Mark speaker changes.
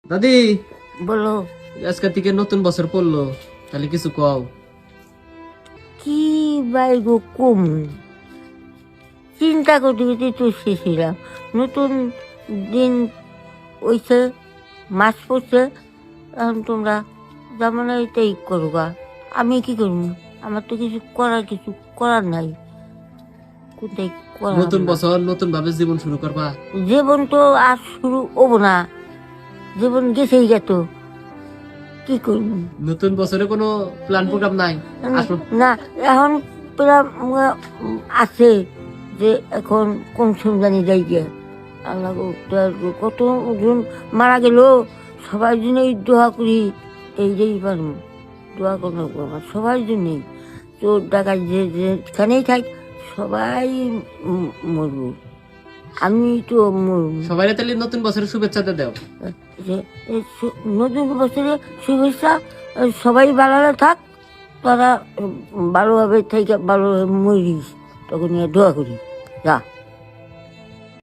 Speaker 1: দাদি
Speaker 2: বলো
Speaker 1: আজকে থেকে নতুন বছর পড়লো, তাহলে কিছু কও।
Speaker 2: কি বাইগো কম চিন্তা করতে করতে তো শেষ হইলাম। নতুন দিন ওইছে, মাস পড়ছে, এখন তোমরা যেমন এইটাই করবা, আমি কি করব? আমার তো কিছু করার নাই। কোথায় করার
Speaker 1: নতুন
Speaker 2: না।
Speaker 1: বছর নতুন ভাবে জীবন শুরু করবা।
Speaker 2: জীবন তো আর শুরু হবো না, জীবন গেছেই গেত, কি করব?
Speaker 1: নতুন বছরে কোনো প্ল্যান প্রোগ্রাম নাই? আসো
Speaker 2: না, এখন প্রায় আছে যে এখন কোন জানি যাই গিয়া আল্লাহ গো, কত জন মারা গেল, সবার জন্যই দোয়া করি। এই যেই পারবো দোয়া করবো আমার সবার জন্যই। চোর ডাকাত যেখানেই থাক সবাই মরবো, আমি তো মরবো।
Speaker 1: সবাই তাহলে নতুন বছরের শুভেচ্ছা দাও।
Speaker 2: নতুন বছরে শুভেচ্ছা, সবাই ভালো থাক, তারা ভালোভাবে থেকে ভালোভাবে মরিস, তখন দোয়া করি। যা।